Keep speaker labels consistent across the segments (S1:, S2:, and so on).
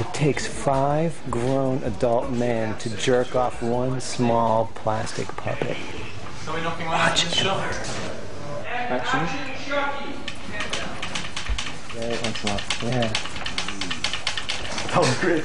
S1: It takes 5 grown adult men to jerk off one small plastic puppet. Watch it. Action. Very excellent. Yeah.
S2: That was great.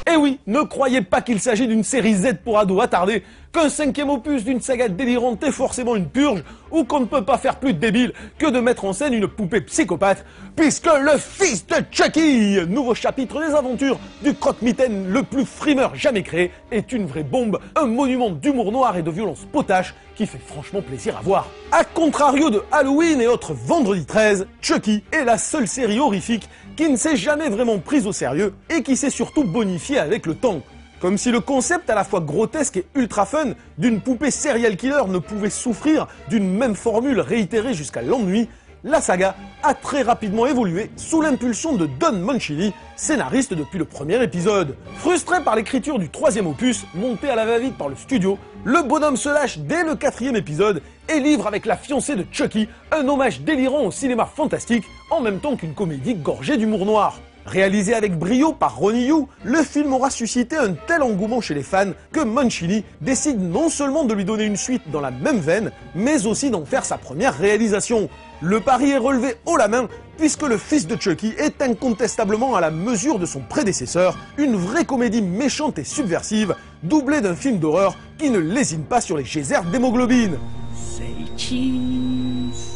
S3: Eh oui, ne croyez pas qu'il s'agit d'une série Z pour ados attardés, qu'un 5e opus d'une saga délirante est forcément une purge, ou qu'on ne peut pas faire plus débile que de mettre en scène une poupée psychopathe, puisque le fils de Chucky, nouveau chapitre des aventures du croque-mitaine le plus frimeur jamais créé, est une vraie bombe, un monument d'humour noir et de violence potache qui fait franchement plaisir à voir. A contrario de Halloween et autres Vendredi 13, Chucky est la seule série horrifique qui ne s'est jamais vraiment prise au sérieux et qui s'est surtout bonifiée avec le temps. Comme si le concept à la fois grotesque et ultra fun d'une poupée serial killer ne pouvait souffrir d'une même formule réitérée jusqu'à l'ennui, la saga a très rapidement évolué sous l'impulsion de Don Mancini, scénariste depuis le premier épisode. Frustré par l'écriture du 3e opus, monté à la va-vite par le studio, le bonhomme se lâche dès le 4e épisode et livre avec la fiancée de Chucky un hommage délirant au cinéma fantastique en même temps qu'une comédie gorgée d'humour noir. Réalisé avec brio par Ronnie Yu, le film aura suscité un tel engouement chez les fans que Mancini décide non seulement de lui donner une suite dans la même veine, mais aussi d'en faire sa première réalisation. Le pari est relevé haut la main, puisque le fils de Chucky est incontestablement à la mesure de son prédécesseur, une vraie comédie méchante et subversive, doublée d'un film d'horreur qui ne lésine pas sur les geysers d'hémoglobine.
S4: Say cheese.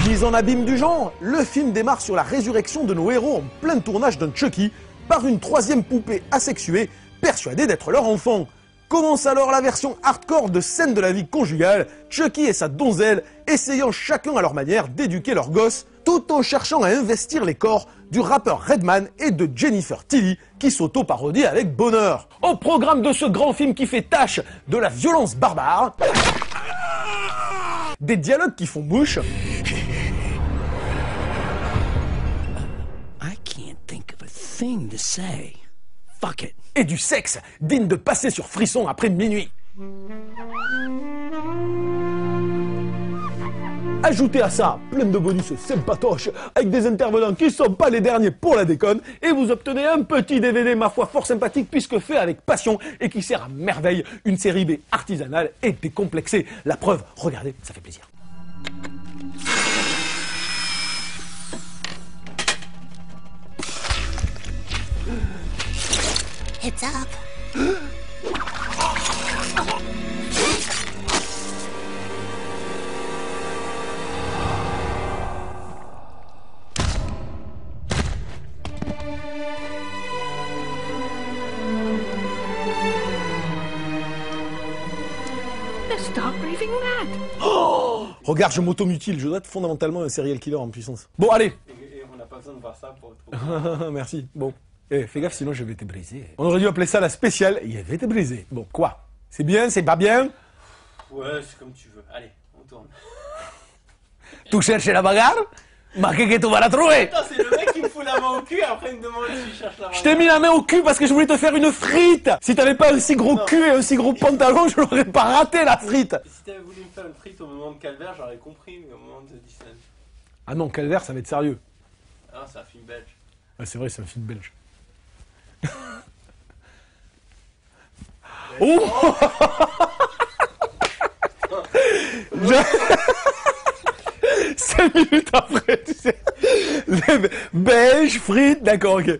S3: Mise en abîme du genre, le film démarre sur la résurrection de nos héros en plein tournage d'un Chucky par une 3e poupée asexuée, persuadée d'être leur enfant. Commence alors la version hardcore de scènes de la vie conjugale, Chucky et sa donzelle essayant chacun à leur manière d'éduquer leur gosse, tout en cherchant à investir les corps du rappeur Redman et de Jennifer Tilly qui s'auto-parodie avec bonheur. Au programme de ce grand film qui fait tâche de la violence barbare, des dialogues qui font bouche,
S4: I can't think of a thing to say. Fuck it.
S3: et du sexe digne de passer sur frisson après minuit. Ajoutez à ça plein de bonus sympatoches avec des intervenants qui sont pas les derniers pour la déconne et vous obtenez un petit DVD ma foi fort sympathique puisque fait avec passion et qui sert à merveille une série B artisanale et décomplexée. La preuve, regardez, ça fait plaisir.
S5: It's up.
S4: Stop breathing that.
S3: Regarde, je m'automutile, je dois être fondamentalement un serial killer en puissance. Bon, allez.
S2: Et on n'a pas besoin de voir ça pour être...
S3: Merci, bon. Eh, fais gaffe, sinon je vais te briser. On aurait dû appeler ça la spéciale, il va te briser. Bon, quoi? C'est bien, c'est pas bien?
S2: Ouais, c'est comme tu veux. Allez, on tourne.
S3: Tu cherches la bagarre? Ma que tu vas la trouver!
S2: Putain, c'est le mec qui me fout la main au cul et après il me demande si je cherche la main.
S3: Je t'ai mis la main au cul parce que je voulais te faire une frite! Si t'avais pas un si gros cul et un si gros pantalon, je l'aurais pas raté la frite!
S2: Si t'avais voulu me faire une frite au moment de Calvaire, j'aurais compris, mais au moment de Disney.
S3: Ah non, Calvaire, ça va être sérieux.
S2: Ah, c'est un film belge.
S3: Ouais, c'est vrai, c'est un film belge. Oh! 5 minutes après, tu sais. Belge, frites, d'accord, ok.